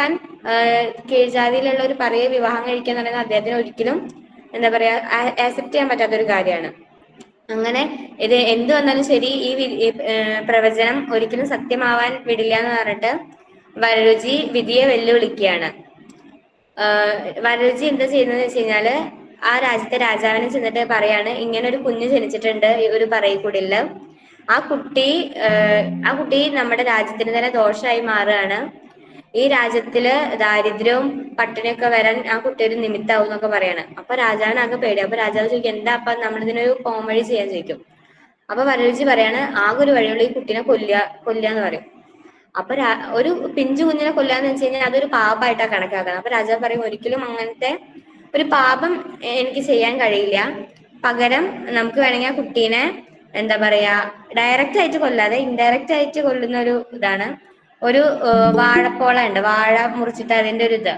താൻ കീഴ്ജാതിയിലുള്ള ഒരു പറയെ വിവാഹം കഴിക്കുക എന്ന് പറയുന്നത് അദ്ദേഹത്തിന് ഒരിക്കലും എന്താ പറയാ ആക്സെപ്റ്റ് ചെയ്യാൻ പറ്റാത്തൊരു കാര്യമാണ്. അങ്ങനെ ഇത് എന്ത് വന്നാലും ശരി ഈ പ്രവചനം ഒരിക്കലും സത്യമാവാൻ വിടില്ല എന്ന് പറഞ്ഞിട്ട് വരരുചി വിധിയെ വെല്ലുവിളിക്കുകയാണ്. വരരുചി എന്താ ചെയ്യുന്നത് വെച്ച് കഴിഞ്ഞാല് ആ രാജ്യത്തെ രാജാവിനെ ചെന്നിട്ട് പറയാണ്, ഇങ്ങനെ ഒരു കുഞ്ഞ് ജനിച്ചിട്ടുണ്ട് ഒരു പറയിക്കുടില്. ആ കുട്ടി ആ കുട്ടി നമ്മുടെ രാജ്യത്തിന് തന്നെ ദോഷമായി മാറുകയാണ്. ഈ രാജ്യത്തില് ദാരിദ്ര്യവും പട്ടിണിയൊക്കെ വരാൻ ആ കുട്ടി ഒരു നിമിത്താവും എന്നൊക്കെ പറയാണ്. അപ്പൊ രാജാവിനാകെ പേടി. അപ്പൊ രാജാവ് ചോദിക്കും, എന്താ അപ്പൊ നമ്മളിതിനൊരു പോംവഴി ചെയ്യാൻ ചോദിക്കും. അപ്പൊ വരരുചി പറയാണ്, ആകെ ഒരു വഴിയുള്ള ഈ കുട്ടീനെ കൊല്ലാന്ന് പറയും. അപ്പൊ ഒരു പിഞ്ചു കുഞ്ഞിനെ കൊല്ലാന്ന് വെച്ച് കഴിഞ്ഞാൽ അതൊരു പാപമായിട്ടാണ് കണക്കാക്കുന്നത്. അപ്പൊ രാജാവ് പറയും, ഒരിക്കലും അങ്ങനത്തെ ഒരു പാപം എനിക്ക് ചെയ്യാൻ കഴിയില്ല. പകരം നമുക്ക് വേണമെങ്കിൽ ആ കുട്ടീനെ എന്താ പറയാ ഡയറക്റ്റ് ആയിട്ട് കൊല്ലാതെ ഇൻഡയറക്റ്റ് ആയിട്ട് കൊല്ലുന്ന ഒരു ഇതാണ്. ഒരു വാഴപ്പോള ഉണ്ട്, വാഴ മുറിച്ചിട്ട് അതിന്റെ ഒരു ഇത്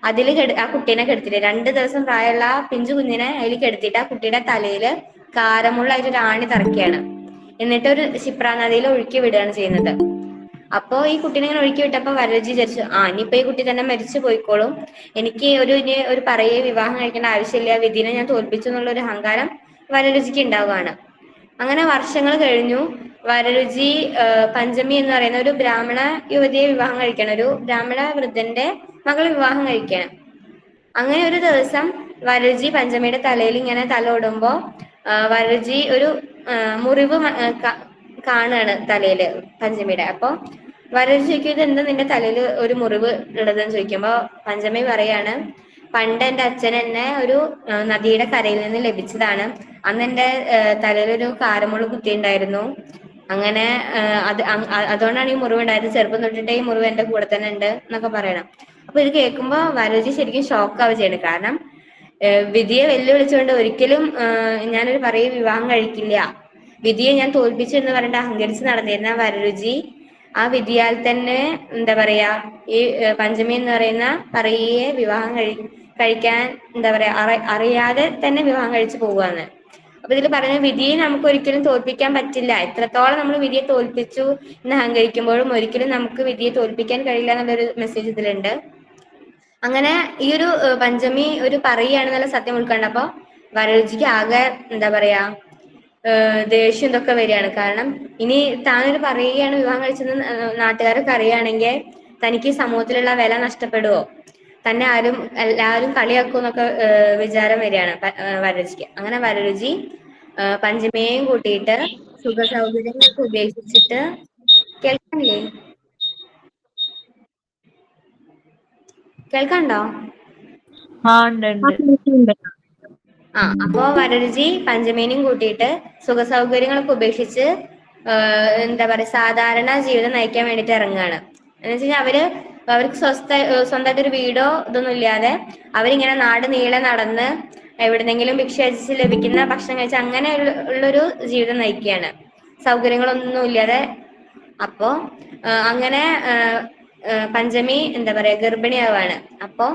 അതിൽ ആ കുട്ടീനെ കെടുത്തിട്ട് 2 ദിവസം പ്രായമുള്ള ആ പിഞ്ചു കുഞ്ഞിനെ അതിൽ കെടുത്തിട്ട് ആ കുട്ടിയുടെ തലയില് കാരമുള്ളായിട്ട് ഒരു ആണി തറയ്ക്കുകയാണ്. എന്നിട്ട് ഒരു ക്ഷിപ്ര നദിയിൽ ഒഴുക്കി വിടുകയാണ് ചെയ്യുന്നത്. അപ്പോ ഈ കുട്ടീനെ ഇങ്ങനെ ഒഴുക്കി വിട്ടപ്പോ വരരുചി വിചാരിച്ചു, ഇനിയിപ്പോ ഈ കുട്ടി തന്നെ മരിച്ചു പോയിക്കോളും, എനിക്ക് ഇനി ഒരു പറയെ വിവാഹം കഴിക്കേണ്ട ആവശ്യമില്ല, വിധിനെ ഞാൻ തോൽപ്പിച്ചു എന്നുള്ള ഒരു അഹങ്കാരം വരരുചിക്ക് ഉണ്ടാവുകയാണ്. അങ്ങനെ വർഷങ്ങൾ കഴിഞ്ഞു. വരരുചി പഞ്ചമി എന്ന് പറയുന്ന ഒരു ബ്രാഹ്മണ യുവതിയെ വിവാഹം കഴിക്കണം, ഒരു ബ്രാഹ്മണ വൃദ്ധന്റെ മകളെ വിവാഹം കഴിക്കണം. അങ്ങനെ ഒരു ദിവസം വരരുചി പഞ്ചമിയുടെ തലയിൽ ഇങ്ങനെ തല ഇടുമ്പോ വരരുചി ഒരു മുറിവ് കാണുകയാണ് തലയില് പഞ്ചമിയുടെ. അപ്പൊ വരരുചി ചോദിക്കും, ഇത് എന്താ നിന്റെ തലയിൽ ഒരു മുറിവ് ഉള്ളതെന്ന് ചോദിക്കുമ്പോ പഞ്ചമി പറയാണ്, പണ്ട് എന്റെ അച്ഛൻ എന്നെ ഒരു നദിയുടെ കരയിൽ നിന്ന് ലഭിച്ചതാണ്. അന്ന് എന്റെ തലയിലൊരു കാരമുള്ള കുത്തി ഉണ്ടായിരുന്നു. അങ്ങനെ അതുകൊണ്ടാണ് ഈ മുറിവ് ഉണ്ടായത്. ചെറുപ്പം തൊട്ടിട്ടേ ഈ മുറിവ് എന്റെ കൂടെ തന്നെ ഉണ്ട് എന്നൊക്കെ പറയണം. അപ്പൊ ഇത് കേൾക്കുമ്പോ വരരുചി ശരിക്കും ഷോക്കാവുക ചെയ്യണം. കാരണം വിധിയെ വെല്ലുവിളിച്ചുകൊണ്ട് ഒരിക്കലും ഞാനൊരു പറയെ വിവാഹം കഴിക്കില്ല, വിധിയെ ഞാൻ തോൽപ്പിച്ചു എന്ന് പറഞ്ഞിട്ട് അഹങ്കരിച്ച് നടന്നിരുന്ന വരരുചി ആ വിധിയാൽ തന്നെ എന്താ പറയാ ഈ പഞ്ചമി എന്ന് പറയുന്ന പറയെ വിവാഹം കഴിക്കാൻ എന്താ പറയാ അറിയാതെ തന്നെ വിവാഹം കഴിച്ചു പോവുകയാണ്. അപ്പൊ ഇതിൽ പറഞ്ഞ വിധിയെ നമുക്ക് ഒരിക്കലും തോൽപ്പിക്കാൻ പറ്റില്ല. എത്രത്തോളം നമ്മൾ വിധിയെ തോൽപ്പിച്ചു എന്ന് അഹങ്കരിക്കുമ്പോഴും ഒരിക്കലും നമുക്ക് വിധിയെ തോൽപ്പിക്കാൻ കഴിയില്ല എന്നുള്ളൊരു മെസ്സേജ് ഇതിലുണ്ട്. അങ്ങനെ ഈ ഒരു പഞ്ചമി ഒരു പറയുകയാണെന്നുള്ള സത്യം ഉൾക്കൊണ്ടപ്പോ വരരുചിക്ക് ആകെ എന്താ പറയാ ദേഷ്യം ഇതൊക്കെ വരികയാണ്. കാരണം ഇനി താനൊരു പറയുകയാണ് വിവാഹം കഴിച്ചെന്ന് നാട്ടുകാരൊക്കെ അറിയുകയാണെങ്കിൽ തനിക്ക് സമൂഹത്തിലുള്ള വില നഷ്ടപ്പെടുവോ, തന്നെ എല്ലാവരും കളിയാക്കും എന്നൊക്കെ വിചാരം വരികയാണ് വരരുചിക്ക്. അങ്ങനെ വരരുചി പഞ്ചമിയെയും കൂട്ടിയിട്ട് സുഖ സൗകര്യങ്ങളൊക്കെ ഉപേക്ഷിച്ചിട്ട്, കേൾക്കണില്ലേ? കേൾക്കണ്ടോ? ഉണ്ട്. അപ്പോ വരരുചി പഞ്ചമേനെയും കൂട്ടിയിട്ട് സുഖ സൗകര്യങ്ങളൊക്കെ ഉപേക്ഷിച്ച് എന്താ പറയാ സാധാരണ ജീവിതം നയിക്കാൻ വേണ്ടിട്ട് ഇറങ്ങുകയാണ്. എന്ന് വെച്ച് കഴിഞ്ഞാൽ അവർക്ക് സ്വന്തമായിട്ട് ഒരു വീടോ ഇതൊന്നും ഇല്ലാതെ അവരിങ്ങനെ നാട് നീളെ നടന്ന് എവിടുന്നെങ്കിലും ഭിക്ഷ അടിച്ച് ലഭിക്കുന്ന ഭക്ഷണം കഴിച്ച് അങ്ങനെ ഉള്ളൊരു ജീവിതം നയിക്കുകയാണ്, സൗകര്യങ്ങളൊന്നും ഇല്ലാതെ. അപ്പോ അങ്ങനെ പഞ്ചമി എന്താ പറയാ ഗർഭിണിയാവാണ്. അപ്പോ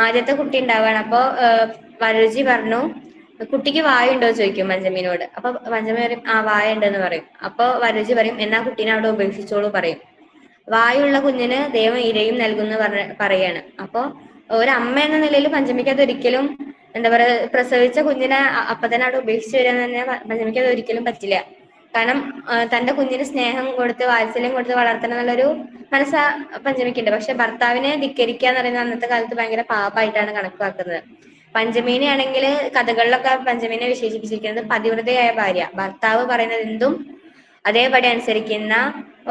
ആദ്യത്തെ കുട്ടി ഉണ്ടാവാണ്. അപ്പോ വരരുചി പറഞ്ഞു, കുട്ടിക്ക് വായുണ്ടോ ചോദിക്കും പഞ്ചമിനോട്. അപ്പൊ പഞ്ചമി പറയും, വായ ഉണ്ടെന്ന് പറയും. അപ്പൊ വരരുചി പറയും, എന്നാ കുട്ടീനെ അവിടെ ഉപേക്ഷിച്ചോളൂ പറയും. വായുള്ള കുഞ്ഞിന് ദൈവം ഇരയും നൽകുന്നു പറയാണ്. അപ്പൊ ഒരമ്മ എന്ന നിലയിൽ പഞ്ചമിക്ക് അത് ഒരിക്കലും എന്താ പറയാ പ്രസവിച്ച കുഞ്ഞിനെ അപ്പൊ തന്നെ അവിടെ ഉപേക്ഷിച്ച് വരിക എന്ന് പറഞ്ഞാൽ പഞ്ചമിക്ക് അത് ഒരിക്കലും പറ്റില്ല. കാരണം തന്റെ കുഞ്ഞിന് സ്നേഹം കൊടുത്ത് വാത്സല്യം കൊടുത്ത് വളർത്തണം എന്നുള്ളൊരു മനസ്സ് പഞ്ചമിക്കുണ്ട്. പക്ഷെ ഭർത്താവിനെ ധിക്കരിക്കുക എന്ന് പറയുന്നത് അന്നത്തെ കാലത്ത് ഭയങ്കര പാപമായിട്ടാണ് കണക്കാക്കുന്നത്. പഞ്ചമീനെ ആണെങ്കിൽ കഥകളിലൊക്കെ പഞ്ചമീനെ വിശേഷിപ്പിച്ചിരിക്കുന്നത് പതിവ്രതയായ ഭാര്യ, ഭർത്താവ് പറയുന്നത് എന്തും അതേപടി അനുസരിക്കുന്ന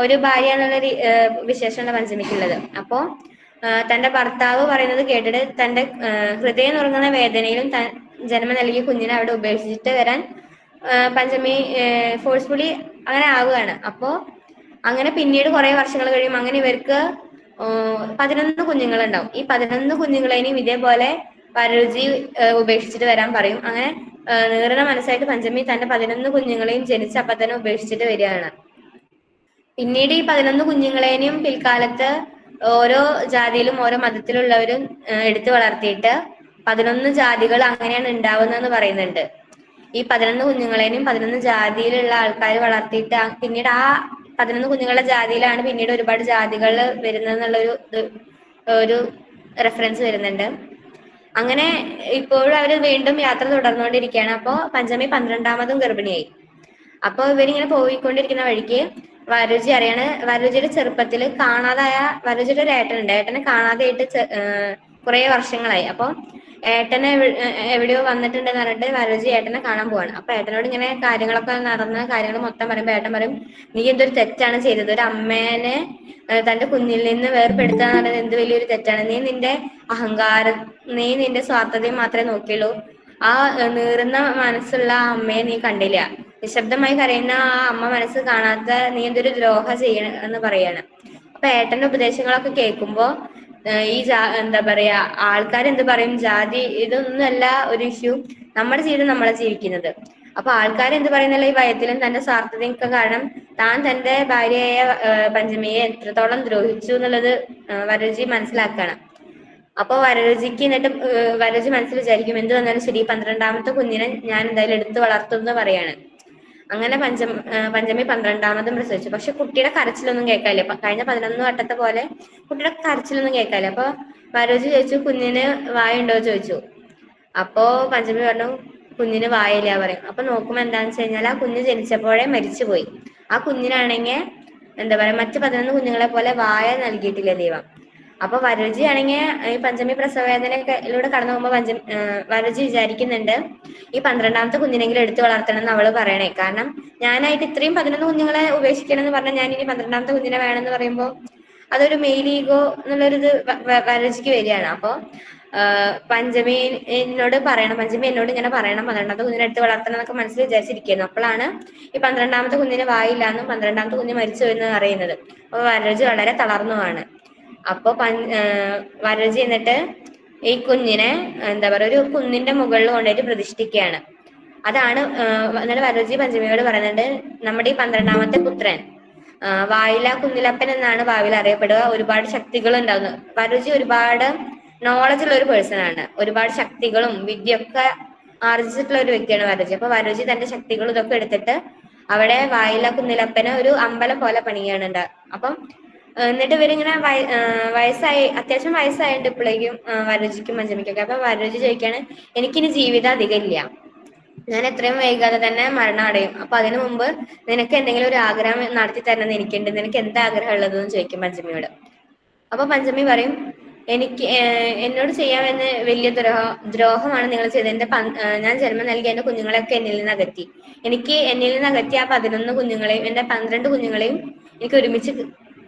ഒരു ഭാര്യ എന്നുള്ള വിശേഷമാണ് പഞ്ചമിക്കുള്ളത്. അപ്പോ തന്റെ ഭർത്താവ് പറയുന്നത് കേട്ടിട്ട് തന്റെ ഹൃദയം നുറുങ്ങുന്ന വേദനയിലും ജന്മം നൽകിയ കുഞ്ഞിനെ അവിടെ ഉപേക്ഷിച്ചിട്ട് വരാൻ പഞ്ചമി ഫോഴ്സ്ഫുള്ളി അങ്ങനെ ആവുകയാണ്. അപ്പോ അങ്ങനെ പിന്നീട് കുറെ വർഷങ്ങൾ കഴിയും. അങ്ങനെ ഇവർക്ക് 11 കുഞ്ഞുങ്ങളുണ്ടാവും. ഈ 11 കുഞ്ഞുങ്ങളെയും ഇതേപോലെ വരരുചി ഉപേക്ഷിച്ചിട്ട് വരാൻ പറയും. അങ്ങനെ നീറുന്ന മനസ്സായിട്ട് പഞ്ചമി തന്റെ 11 കുഞ്ഞുങ്ങളെയും ജനിച്ച അപ്പൊ തന്നെ ഉപേക്ഷിച്ചിട്ട് വരികയാണ്. പിന്നീട് ഈ 11 കുഞ്ഞുങ്ങളെയും പിൽക്കാലത്ത് ഓരോ ജാതിയിലും ഓരോ മതത്തിലുള്ളവരും എടുത്തു വളർത്തിയിട്ട് 11 ജാതികൾ അങ്ങനെയാണ് ഉണ്ടാവുന്നതെന്ന് പറയുന്നുണ്ട്. ഈ 11 കുഞ്ഞുങ്ങളെയും 11 ജാതിയിലുള്ള ആൾക്കാർ വളർത്തിയിട്ട് പിന്നീട് ആ 11 കുഞ്ഞുങ്ങളുടെ ജാതിയിലാണ് പിന്നീട് ഒരുപാട് ജാതികൾ വരുന്നത് എന്നുള്ളൊരു ഇത് ഒരു റെഫറൻസ് വരുന്നുണ്ട്. അങ്ങനെ ഇപ്പോഴും അവര് വീണ്ടും യാത്ര തുടർന്നുകൊണ്ടിരിക്കുകയാണ്. അപ്പോ പഞ്ചമി 12ാമതും ഗർഭിണിയായി. അപ്പൊ ഇവരിങ്ങനെ പോയിക്കൊണ്ടിരിക്കുന്ന വഴിക്ക് വരരുചി അറിയാണ്, വരരുചിയുടെ ചെറുപ്പത്തിൽ കാണാതായ വരരുചിയുടെ ഒരു ഏട്ടനുണ്ട്. ഏട്ടനെ കാണാതെയായിട്ട് കുറെ വർഷങ്ങളായി. അപ്പൊ ഏട്ടനെ എവിടെയോ വന്നിട്ടുണ്ടെന്ന് പറഞ്ഞിട്ട് വരരുചി ഏട്ടനെ കാണാൻ പോവാണ്. അപ്പൊ ഏട്ടനോട് ഇങ്ങനെ കാര്യങ്ങളൊക്കെ നടന്ന കാര്യങ്ങൾ മൊത്തം പറയുമ്പോ ഏട്ടൻ പറയും, നീ എന്തൊരു തെറ്റാണ് ചെയ്തത്, ഒരു അമ്മേനെ തന്റെ കുഞ്ഞിൽ നിന്ന് വേർപെടുത്തുക എന്ന് പറയുന്നത് എന്ത് വലിയൊരു തെറ്റാണ്. നീ നിന്റെ അഹങ്കാരം, നീ നിന്റെ സ്വാർത്ഥതയും മാത്രമേ നോക്കിയുള്ളൂ. ആ നീറുന്ന മനസ്സുള്ള ആ അമ്മയെ നീ കണ്ടില്ല. നിശബ്ദമായി കരയുന്ന ആ അമ്മ മനസ്സ് കാണാത്ത നീ എന്തൊരു ദ്രോഹ ചെയ്യണം എന്ന് പറയാണ്. അപ്പൊ ഏട്ടന്റെ ഉപദേശങ്ങളൊക്കെ കേൾക്കുമ്പോ ഈ എന്താ പറയാ, ആൾക്കാർ എന്ത് പറയും, ജാതി ഇതൊന്നുമല്ല ഒരു ഇഷ്യൂ, നമ്മുടെ ജീവിതം നമ്മളെ ജീവിക്കുന്നത്. അപ്പൊ ആൾക്കാർ എന്ത് പറയുന്നില്ല, ഈ ഭയത്തിലും തന്റെ സ്വാർത്ഥതയൊക്കെ കാരണം താൻ തന്റെ ഭാര്യയായ പഞ്ചമിയെ എത്രത്തോളം ദ്രോഹിച്ചു എന്നുള്ളത് വരരുചി മനസ്സിലാക്കണം. അപ്പൊ വരരുചിക്ക് എന്നിട്ട് വരരുചി മനസ്സിൽ വിചാരിക്കും, എന്ത് വന്നാലും ശരി 12ാമത്തെ കുഞ്ഞിനെ ഞാൻ എന്തായാലും എടുത്തു വളർത്തും എന്ന് പറയാണ്. അങ്ങനെ പഞ്ചമി 12ാമതും പ്രസവിച്ചു. പക്ഷെ കുട്ടിയുടെ കരച്ചിലൊന്നും കേൾക്കാനില്ല. കഴിഞ്ഞ 11 വട്ടത്തെ പോലെ കുട്ടിയുടെ കരച്ചിലൊന്നും കേൾക്കാനില്ല. അപ്പൊ വരരുചി ചോദിച്ചു, കുഞ്ഞിന് വായുണ്ടോ ചോദിച്ചു. അപ്പോ പഞ്ചമി പറഞ്ഞു, കുഞ്ഞിന് വായില്ല പറയും. അപ്പൊ നോക്കുമ്പോ എന്താന്ന് വെച്ച് കഴിഞ്ഞാൽ ആ കുഞ്ഞ് ജനിച്ചപ്പോഴേ മരിച്ചുപോയി. ആ കുഞ്ഞിനാണെങ്കിൽ എന്താ പറയാ, മറ്റു 11 കുഞ്ഞുങ്ങളെ പോലെ വായ നൽകിയിട്ടില്ല ദൈവം. അപ്പൊ വരരുചി ആണെങ്കിൽ ഈ പഞ്ചമി പ്രസവവേദനയിലൂടെ കടന്നു പോകുമ്പോ വരരുചി വിചാരിക്കുന്നുണ്ട്, ഈ 12ാമത്തെ കുഞ്ഞിനെങ്കിലും എടുത്തു വളർത്തണം എന്ന് അവള് പറയണേ. കാരണം ഞാനായിട്ട് ഇത്രയും 11 കുഞ്ഞുങ്ങളെ ഉപേക്ഷിക്കണം എന്ന് പറഞ്ഞാൽ ഞാൻ ഇനി 12ാമത്തെ കുഞ്ഞിനെ വേണമെന്ന് പറയുമ്പോൾ അതൊരു മെയിൽ ഈഗോ എന്നുള്ളൊരിത് വരരുചിക്ക് വരികയാണ്. അപ്പൊ പഞ്ചമി എന്നോട് പറയണം, പഞ്ചമി എന്നോട് ഇങ്ങനെ പറയണം 12ാമത്തെ കുഞ്ഞിനെ എടുത്ത് വളർത്തണം എന്നൊക്കെ മനസ്സിൽ വിചാരിച്ചിരിക്കുന്നു. അപ്പോഴാണ് ഈ 12ാമത്തെ കുഞ്ഞിന് വായില്ലാന്നും 12ാമത്തെ കുഞ്ഞ് മരിച്ചു എന്ന് അറിയുന്നത്. അപ്പൊ വരരുചി വളരെ തളർന്നുമാണ്. അപ്പൊ വരരുചി എന്നിട്ട് ഈ കുഞ്ഞിനെ എന്താ പറയാ, ഒരു കുന്നിന്റെ മുകളിൽ കൊണ്ടുപോയിട്ട് പ്രതിഷ്ഠിക്കുകയാണ്. അതാണ് എന്നിട്ട് വരരുചി പഞ്ചമിയോട് പറയുന്നുണ്ട്, നമ്മുടെ ഈ 12ാമത്തെ പുത്രൻ വായില കുഞ്ഞിലപ്പൻ എന്നാണ് ഭാവിയിൽ അറിയപ്പെടുക. ഒരുപാട് ശക്തികൾ ഉണ്ടാവുന്നു. വരരുചി ഒരുപാട് നോളജ് ഉള്ള ഒരു പേഴ്സൺ ആണ്. ഒരുപാട് ശക്തികളും വിദ്യയൊക്കെ ആർജിച്ചിട്ടുള്ള ഒരു വ്യക്തിയാണ് വരരുചി. അപ്പൊ വരരുചി തന്റെ ശക്തികളും ഇതൊക്കെ എടുത്തിട്ട് അവിടെ വായില കുഞ്ഞിലപ്പനെ ഒരു അമ്പലം പോലെ പണിയാണ്. അപ്പം എന്നിട്ട് ഇവരിങ്ങനെ വയസ്സായി, അത്യാവശ്യം വയസ്സായിട്ട് ഇപ്പോഴേക്കും വരരുചിക്കും പഞ്ചമിക്കൊക്കെ. അപ്പൊ വരരുചി ചോദിക്കാണ്, എനിക്കിനി ജീവിതം അധികം ഇല്ല, ഞാൻ എത്രയും വൈകാതെ തന്നെ മരണം അടയും. അപ്പൊ അതിനു മുമ്പ് നിനക്ക് എന്തെങ്കിലും ഒരു ആഗ്രഹം നടത്തി തരണമെന്ന് എനിക്കുണ്ട്, നിനക്ക് എന്താ ആഗ്രഹം ഉള്ളതെന്ന് ചോദിക്കും പഞ്ചമിയോട്. അപ്പൊ പഞ്ചമി പറയും, എനിക്ക് എന്നോട് ചെയ്യാമെന്ന് വലിയ ദ്രോഹമാണ് നിങ്ങൾ ചെയ്തത്. ഞാൻ ജന്മം നൽകി എന്റെ കുഞ്ഞുങ്ങളെയൊക്കെ എന്നിൽ നിന്ന് അകറ്റി. എന്നിൽ നിന്ന് അകറ്റിയ ആ 11 കുഞ്ഞുങ്ങളെയും എന്റെ 12 കുഞ്ഞുങ്ങളെയും എനിക്ക് ഒരുമിച്ച്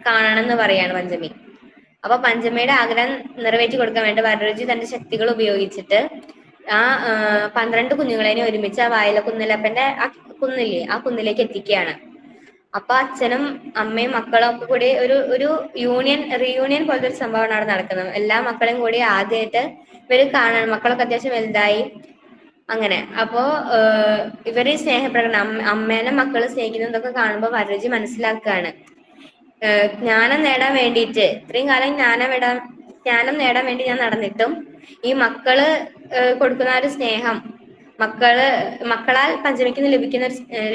കാണണം എന്ന് പറയാണ് പഞ്ചമി. അപ്പൊ പഞ്ചമിയുടെ ആഗ്രഹം നിറവേറ്റി കൊടുക്കാൻ വേണ്ടി വരരുചി തന്റെ ശക്തികൾ ഉപയോഗിച്ചിട്ട് ആ 12 കുഞ്ഞുങ്ങളെയും ഒരുമിച്ച് ആ വായില കുന്നിലപ്പന്റെ ആ കുന്നില്ലേ, ആ കുന്നിലേക്ക് എത്തിക്കുകയാണ്. അപ്പൊ അച്ഛനും അമ്മയും മക്കളും ഒക്കെ കൂടി ഒരു റീയൂണിയൻ പോലത്തെ ഒരു സംഭവമാണ് അവിടെ നടക്കുന്നത്. എല്ലാ മക്കളെയും കൂടി ആദ്യമായിട്ട് ഇവര് കാണണം. മക്കളൊക്കെ അത്യാവശ്യം വലുതായി. അങ്ങനെ അപ്പോ ഇവര് സ്നേഹപ്രകടനം, അമ്മേനെ മക്കള് സ്നേഹിക്കുന്നതൊക്കെ കാണുമ്പോൾ വരരുചി മനസ്സിലാക്കുകയാണ്, ജ്ഞാനം നേടാൻ വേണ്ടിയിട്ട് ഇത്രയും കാലം ജ്ഞാനം നേടാൻ വേണ്ടി ഞാൻ നടന്നിട്ടും ഈ മക്കള് കൊടുക്കുന്ന ഒരു സ്നേഹം, മക്കളാൽ പഞ്ചമിക്ക്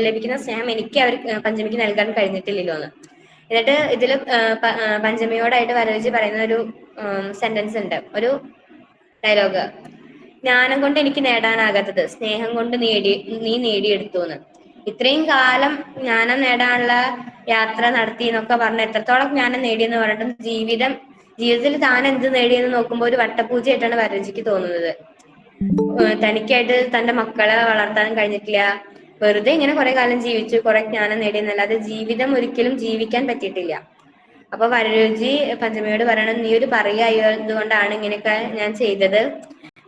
ലഭിക്കുന്ന സ്നേഹം എനിക്ക് പഞ്ചമിക്ക് നൽകാൻ കഴിഞ്ഞിട്ടില്ലല്ലോ എന്ന്. എന്നിട്ട് ഇതില് പഞ്ചമിയോടായിട്ട് വരരുചി പറയുന്ന ഒരു സെന്റൻസ് ഉണ്ട്, ഒരു ഡയലോഗ്, ജ്ഞാനം കൊണ്ട് എനിക്ക് നേടാനാകാത്തത് സ്നേഹം കൊണ്ട് നീ നേടിയെടുത്തു എന്ന്. ഇത്രയും കാലം ജ്ഞാനം നേടാനുള്ള യാത്ര നടത്തി എന്നൊക്കെ പറഞ്ഞ് എത്രത്തോളം ജ്ഞാനം നേടിയെന്ന് പറഞ്ഞിട്ടും ജീവിതത്തിൽ താൻ എന്ത് നേടിയെന്ന് നോക്കുമ്പോൾ ഒരു വട്ടപൂജയായിട്ടാണ് വരരുചിക്ക് തോന്നുന്നത്. തനിക്കായിട്ട് തന്റെ മക്കളെ വളർത്താനും കഴിഞ്ഞിട്ടില്ല. വെറുതെ ഇങ്ങനെ കുറെ കാലം ജീവിച്ചു, കുറെ ജ്ഞാനം നേടിയെന്നല്ലാതെ ജീവിതം ഒരിക്കലും ജീവിക്കാൻ പറ്റിയിട്ടില്ല. അപ്പൊ വരരുചി പഞ്ചമിയോട് പറയണം, നീ ഒരു പറയായതുകൊണ്ടാണ് ഇങ്ങനെയൊക്കെ ഞാൻ ചെയ്തത്.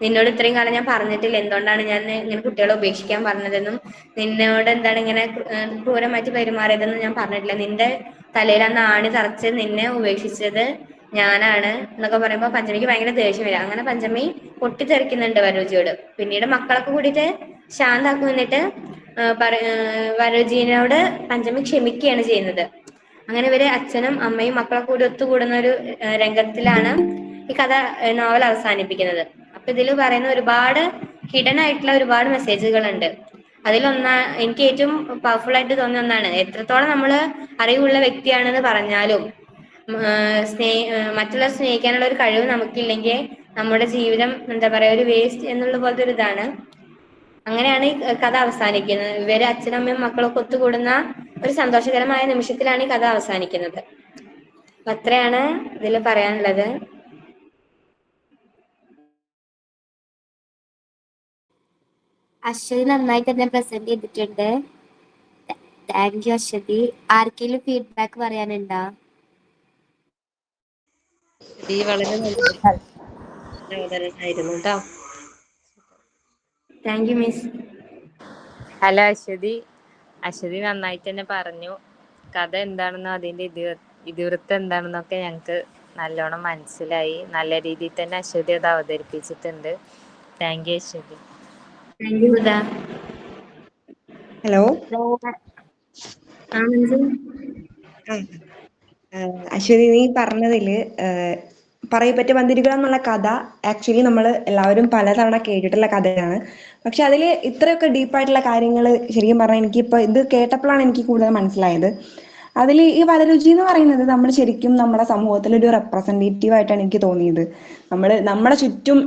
നിന്നോട് ഇത്രയും കാലം ഞാൻ പറഞ്ഞിട്ടില്ല എന്തുകൊണ്ടാണ് ഞാൻ ഇങ്ങനെ കുട്ടികളെ ഉപേക്ഷിക്കാൻ പറഞ്ഞതെന്നും നിന്നോട് എന്താണ് ഇങ്ങനെ ക്രൂരമായിട്ട് പെരുമാറിയതെന്നും ഞാൻ പറഞ്ഞിട്ടില്ല. നിന്റെ തലയിൽ അന്ന് ആണി തറച്ച് നിന്നെ ഉപേക്ഷിച്ചത് ഞാനാണ് എന്നൊക്കെ പറയുമ്പോ പഞ്ചമിക്ക് ഭയങ്കര ദേഷ്യം വരിക. അങ്ങനെ പഞ്ചമി പൊട്ടിത്തെറിക്കുന്നുണ്ട് വരരുചിയോട്. പിന്നീട് മക്കളൊക്കെ കൂടിയിട്ട് ശാന്താക്കി നിന്നിട്ട് വരരുചിനോട് പഞ്ചമി ക്ഷമിക്കുകയാണ് ചെയ്യുന്നത്. അങ്ങനെ ഇവര് അച്ഛനും അമ്മയും മക്കളൊക്കെ കൂടി ഒത്തുകൂടുന്ന ഒരു രംഗത്തിലാണ് ഈ കഥ നോവൽ അവസാനിപ്പിക്കുന്നത്. അപ്പൊ ഇതിൽ പറയുന്ന ഒരുപാട് ഹിഡൻ ആയിട്ടുള്ള ഒരുപാട് മെസ്സേജുകൾ ഉണ്ട്. എനിക്ക് ഏറ്റവും പവർഫുൾ ആയിട്ട് തോന്നിയ ഒന്നാണ്, എത്രത്തോളം നമ്മള് അറിവുള്ള വ്യക്തിയാണെന്ന് പറഞ്ഞാലും മറ്റുള്ളവർ സ്നേഹിക്കാനുള്ള ഒരു കഴിവ് നമുക്കില്ലെങ്കിൽ നമ്മുടെ ജീവിതം എന്താ പറയാ ഒരു വേസ്റ്റ് എന്നുള്ള പോലത്തെ ഒരു ഇതാണ്. അങ്ങനെയാണ് ഈ കഥ അവസാനിക്കുന്നത്. ഇവര് അച്ഛനും അമ്മയും മക്കളൊക്കെ ഒത്തുകൂടുന്ന ഒരു സന്തോഷകരമായ നിമിഷത്തിലാണ് ഈ കഥ അവസാനിക്കുന്നത്. അപ്പൊ അത്രയാണ് ഇതിൽ പറയാനുള്ളത്. അശ്വതി നന്നായിട്ട് തന്നെ പ്രസന്റ് ചെയ്തിട്ടുണ്ട്. Thank you Aswathy. ആർക്കെങ്കിലും ഫീഡ്ബാക്ക് പറയാനുണ്ടോ? വളരെ നല്ല അവതരണമായിരുന്നു കേട്ടോ. Thank you miss. Hello Aswathy നന്നായിട്ട് തന്നെ പറഞ്ഞു. കഥ എന്താണെന്നോ അതിന്റെ ഇതിവൃത്തം എന്താണെന്നൊക്കെ ഞങ്ങൾക്ക് നല്ലോണം മനസ്സിലായി. നല്ല രീതിയിൽ തന്നെ അശ്വതി അത് അവതരിപ്പിച്ചിട്ടുണ്ട്. Thank you Aswathy. Thank you Huda. Hello. Aswathy, നീ പറഞ്ഞതില് പറയപ്പെട്ട മന്ദിരികൾ എന്നുള്ള കഥ ആക്ച്വലി നമ്മൾ എല്ലാവരും പലതവണ കേട്ടിട്ടുള്ള കഥയാണ്. പക്ഷെ അതിൽ ഇത്രയൊക്കെ ഡീപ്പായിട്ടുള്ള കാര്യങ്ങൾ ശരിക്കും പറഞ്ഞാൽ എനിക്കിപ്പോൾ ഇത് കേട്ടപ്പോഴാണ് എനിക്ക് കൂടുതൽ മനസ്സിലായത്. അതിൽ ഈ വരരുചി എന്ന് പറയുന്നത് നമ്മൾ ശരിക്കും നമ്മുടെ സമൂഹത്തിലൊരു റെപ്രസെന്റേറ്റീവ് ആയിട്ടാണ് എനിക്ക് തോന്നിയത്. നമ്മുടെ ചുറ്റും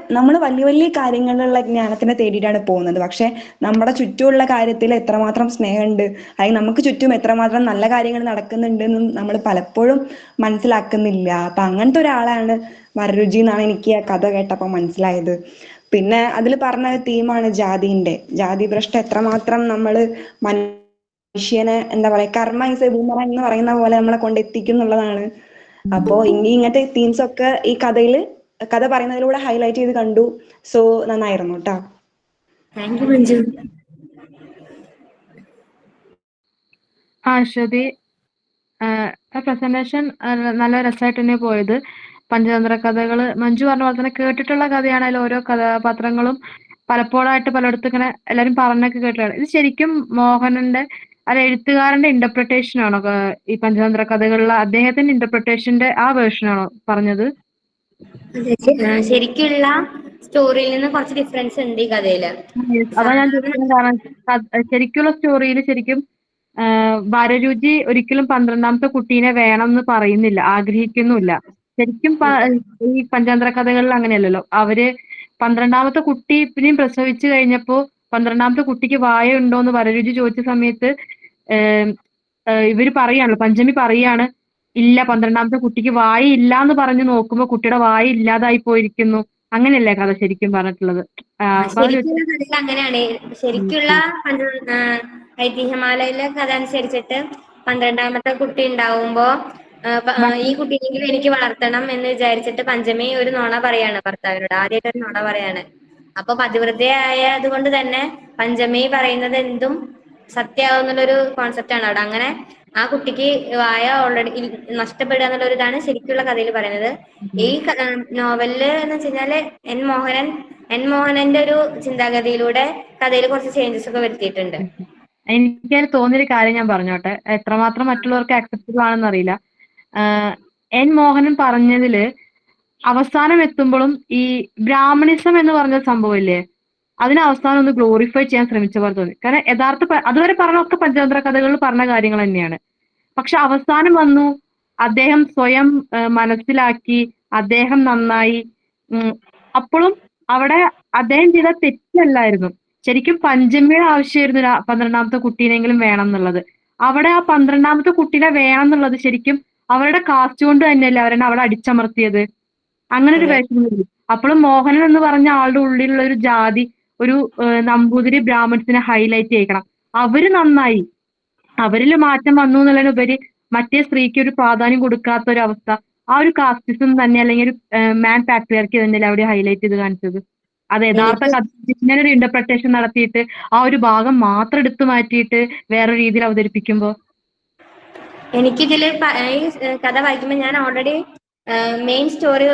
നമ്മൾ വലിയ വലിയ കാര്യങ്ങളിലുള്ള ജ്ഞാനത്തിനെ തേടിയിട്ടാണ് പോകുന്നത്. പക്ഷെ നമ്മുടെ ചുറ്റുമുള്ള കാര്യത്തിൽ എത്രമാത്രം സ്നേഹമുണ്ട്, അല്ലെങ്കിൽ നമുക്ക് ചുറ്റും എത്രമാത്രം നല്ല കാര്യങ്ങൾ നടക്കുന്നുണ്ട് എന്നും നമ്മൾ പലപ്പോഴും മനസ്സിലാക്കുന്നില്ല. അപ്പൊ അങ്ങനത്തെ ഒരാളാണ് വരരുചി എന്നാണ് എനിക്ക് ആ കഥ കേട്ടപ്പോൾ മനസ്സിലായത്. പിന്നെ അതിൽ പറഞ്ഞ തീമാണ് ജാതി ഭ്രഷ്ട എത്രമാത്രം നമ്മള് മനുഷ്യനെ എന്താ പറയാ കർമ്മ ഇസ് എ ബൂമറാങ് എന്ന് പറയുന്ന പോലെ നമ്മളെ കൊണ്ടെത്തിക്കും എന്നുള്ളതാണ്. അപ്പോ ഇങ്ങനത്തെ തീംസ് ഒക്കെ ഈ കഥ പറയുന്നതിലൂടെ ഹൈലൈറ്റ് ചെയ്ത് കണ്ടു. സോ നന്നായിരുന്നു കേട്ടോ. Thank you Manju. Aswathy, presentation നല്ല രസമായിട്ട് തന്നെ പോയത്. പഞ്ചതന്ത്ര കഥകള് മഞ്ജു പറഞ്ഞ പോലെ തന്നെ കേട്ടിട്ടുള്ള കഥയാണല്ലോ. ഓരോ കഥാപാത്രങ്ങളും പലപ്പോഴായിട്ട് പലയിടത്തും ഇങ്ങനെ എല്ലാരും പറഞ്ഞൊക്കെ കേട്ടിട്ടാണ്. ഇത് ശരിക്കും മോഹനന്റെ എഴുത്തുകാരന്റെ ഇന്റർപ്രിട്ടേഷൻ ആണോ ഈ പഞ്ചതന്ത്ര കഥകളിലെ അദ്ദേഹത്തിന്റെ ഇന്റർപ്രിട്ടേഷന്റെ ആ വേർഷൻ ആണോ പറഞ്ഞത്? ശരിക്കുള്ള സ്റ്റോറിയിൽ നിന്ന് കുറച്ച് ഡിഫറൻസ് ഉണ്ട് ഈ കഥയില്. അതാ ഞാൻ ചോദിക്കുന്നത്. കാരണം ശരിക്കുള്ള സ്റ്റോറിയിൽ ശരിക്കും വരരുചി ഒരിക്കലും 12ാമത്തെ കുട്ടീനെ വേണം എന്ന് പറയുന്നില്ല, ആഗ്രഹിക്കുന്നുമില്ല. ശരിക്കും ഈ പഞ്ചതന്ത്ര കഥകളിൽ അങ്ങനെയല്ലല്ലോ. അവര് 12ാമത്തെ കുട്ടീനെയും പ്രസവിച്ചു കഴിഞ്ഞപ്പോ 12ാമത്തെ കുട്ടിക്ക് വായ ഉണ്ടോ എന്ന് വരരുചി ചോദിച്ച സമയത്ത് ഇവര് പറയാണല്ലോ, പഞ്ചമി പറയാണ് ഇല്ല, 12ാമത്തെ കുട്ടിക്ക് വായ ഇല്ല എന്ന് പറഞ്ഞു നോക്കുമ്പോ കുട്ടിയുടെ വായ ഇല്ലാതായി പോയിരിക്കുന്നു. അങ്ങനെയല്ലേ കഥ ശരിക്കും പറഞ്ഞിട്ടുള്ളത്? ശരിക്കുള്ള കഥയിൽ അങ്ങനെയാണ്. ശരിക്കുള്ള ഐതിഹ്യമാലയിലെ കഥ അനുസരിച്ചിട്ട് 12ാമത്തെ കുട്ടി ഉണ്ടാവുമ്പോ ഈ കുട്ടിയെങ്കിലും എനിക്ക് വളർത്തണം എന്ന് വിചാരിച്ചിട്ട് പഞ്ചമി ഒരു നുണ പറയാണ് ഭർത്താവിനോട്. ആദ്യമായിട്ട് ഒരു നുണ പറയാണ്. അപ്പൊ പതിവ്രതയായത് കൊണ്ട് തന്നെ പഞ്ചമി പറയുന്നത് എന്തും സത്യമാവുന്നുള്ളൊരു കോൺസെപ്റ്റ് ആണ് അവിടെ. അങ്ങനെ ആ കുട്ടിക്ക് വായ ഓൾറെഡി നഷ്ടപ്പെടുക എന്നുള്ള ഒരു ഇതാണ് ശരിക്കുള്ള കഥയിൽ പറയുന്നത്. ഈ നോവലില് എന്ന് വെച്ച് കഴിഞ്ഞാല് എൻ മോഹനന്റെ ഒരു ചിന്താഗതിയിലൂടെ കഥയിൽ കുറച്ച് ചേഞ്ചസ് ഒക്കെ വരുത്തിയിട്ടുണ്ട്. എനിക്ക് തോന്നിയൊരു കാര്യം ഞാൻ പറഞ്ഞോട്ടെ, എത്രമാത്രം മറ്റുള്ളവർക്ക് ആക്സെപ്റ്റബിൾ ആണെന്ന് അറിയില്ല. എൻ മോഹനൻ പറഞ്ഞതില് അവസാനം എത്തുമ്പോഴും ഈ ബ്രാഹ്മണിസം എന്ന് പറഞ്ഞ സംഭവമില്ലേ, അതിനെ അവസാനം ഒന്ന് ഗ്ലോറിഫൈ ചെയ്യാൻ ശ്രമിച്ച പോലെ തോന്നി. കാരണം അതുവരെ പറഞ്ഞൊക്കെ പഞ്ചതന്ത്ര കഥകളിൽ പറഞ്ഞ കാര്യങ്ങൾ തന്നെയാണ്. പക്ഷെ അവസാനം വന്നു അദ്ദേഹം സ്വയം മനസ്സിലാക്കി, അദ്ദേഹം നന്നായി. അപ്പോഴും അവിടെ അദ്ദേഹം ചെയ്ത തെറ്റല്ലായിരുന്നു. ശരിക്കും പഞ്ചമിയുടെ ആവശ്യമായിരുന്നു 12ാമത്തെ കുട്ടീനെങ്കിലും വേണം എന്നുള്ളത്. അവിടെ ആ 12ാമത്തെ കുട്ടീനെ വേണം എന്നുള്ളത് ശരിക്കും അവരുടെ കാസ്റ്റ് കൊണ്ട് തന്നെയല്ലേ അവരെന്നെ അവിടെ അടിച്ചമർത്തിയത്. അങ്ങനെ ഒരു വേഷം. അപ്പോഴും മോഹനൻ എന്ന് പറഞ്ഞ ആളുടെ ഉള്ളിലുള്ള ഒരു ജാതി, ഒരു നമ്പൂതിരി ബ്രാഹ്മൺസിനെ ഹൈലൈറ്റ് ചെയ്യണം. അവര് നന്നായി, അവരിൽ മാറ്റം വന്നു എന്നുള്ളതിനുപരി മറ്റേ സ്ത്രീക്ക് ഒരു പ്രാധാന്യം കൊടുക്കാത്ത ഒരു അവസ്ഥ, ആ ഒരു കാസ്റ്റിസം തന്നെ, അല്ലെങ്കിൽ ഒരു മാൻ പാട്രിയാർക്കി തന്നെയല്ലേ അവിടെ ഹൈലൈറ്റ് ചെയ്ത് കാണിച്ചത്. അത് യഥാർത്ഥ ഇങ്ങനൊരു ഇന്റർപ്രിട്ടേഷൻ നടത്തിയിട്ട് ആ ഒരു ഭാഗം മാത്രം എടുത്തു മാറ്റിയിട്ട് വേറെ രീതിയിൽ അവതരിപ്പിക്കുമ്പോ എനിക്കിതില് ഈ കഥ വായിക്കുമ്പോൾ ഞാൻ already main story,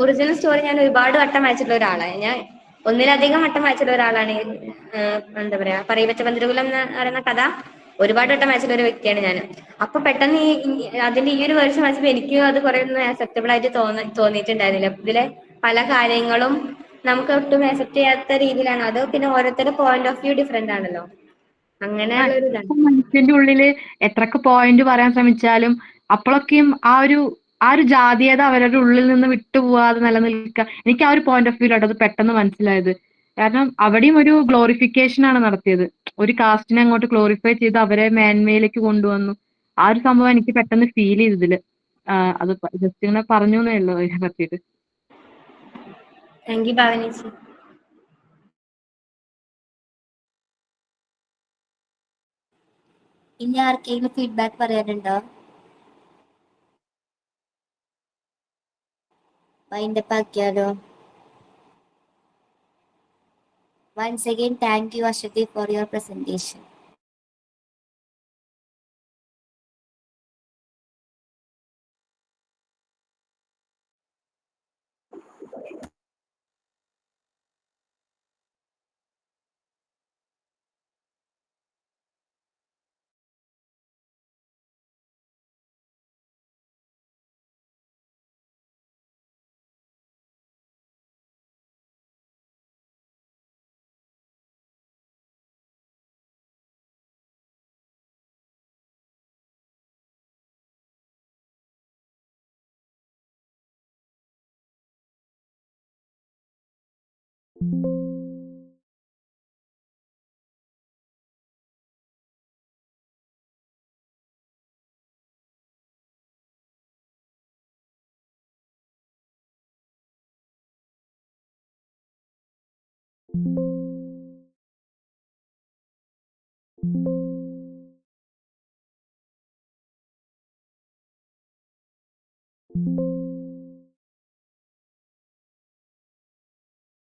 original story ഞാൻ ഒരുപാട് വട്ടം വായിച്ചിട്ടുള്ള ഒരാളാണ്. ഞാൻ ഒന്നിലധികം വട്ടം വായിച്ചിട്ടുള്ള ഒരാളാണ്. എന്താ പറയാ, പറയപ്പെട്ട പന്തിരുകുലം എന്ന് പറയുന്ന കഥ ഒരുപാട് വട്ടം വായിച്ചിട്ടുള്ള ഒരു വ്യക്തിയാണ് ഞാൻ. അപ്പൊ പെട്ടെന്ന് അതിന്റെ ഈ ഒരു വേർഷൻ വായിച്ചപ്പോൾ എനിക്കും അത് കുറെ ഒന്നും അക്സെപ്റ്റബിൾ ആയിട്ട് തോന്നിയിട്ടുണ്ടായിരുന്നില്ല. ഇതിലെ പല കാര്യങ്ങളും നമുക്ക് ഒട്ടും അക്സെപ്റ്റ് ചെയ്യാത്ത രീതിയിലാണ് അത്. പിന്നെ ഓരോരുത്തരുടെ പോയിന്റ് ഓഫ് വ്യൂ ഡിഫറെന്റ് ആണല്ലോ. അങ്ങനെയുള്ള ഒരു ഇതാണ്. മനുഷ്യന്റെ ഉള്ളില് എത്രയൊക്കെ പോയിന്റ് പറയാൻ ശ്രമിച്ചാലും അപ്പോഴൊക്കെയും ആ ഒരു ജാതീയത അവരുടെ ഉള്ളിൽ നിന്ന് വിട്ടുപോവാതെ നിലനിൽക്കുക. എനിക്ക് ആ ഒരു പോയിന്റ് ഓഫ് വ്യൂ അത് പെട്ടെന്ന് മനസ്സിലായത്. കാരണം അവിടെയും ഒരു ഗ്ലോറിഫിക്കേഷൻ ആണ് നടത്തിയത്. ഒരു കാസ്റ്റിനെ അങ്ങോട്ട് ഗ്ലോറിഫൈ ചെയ്ത് അവരെ മേന്മയിലേക്ക് കൊണ്ടുവന്നു. ആ ഒരു സംഭവം എനിക്ക് പെട്ടെന്ന് ഫീൽ ചെയ്തു ഇതില്. അത് ജസ്റ്റ് ഇങ്ങനെ പറഞ്ഞു എന്നേ ഉള്ളൂ അതിനെ പറ്റിയിട്ട്. താങ്ക് യു ഭാവനേച്ചി. ഇനി ആർക്കെങ്കിലും ഫീഡ്ബാക്ക് പറയാനുണ്ടോ? വൈൻഡപ്പ് ആക്കിയാലോ? Once again, thank you, Ashati, for your presentation.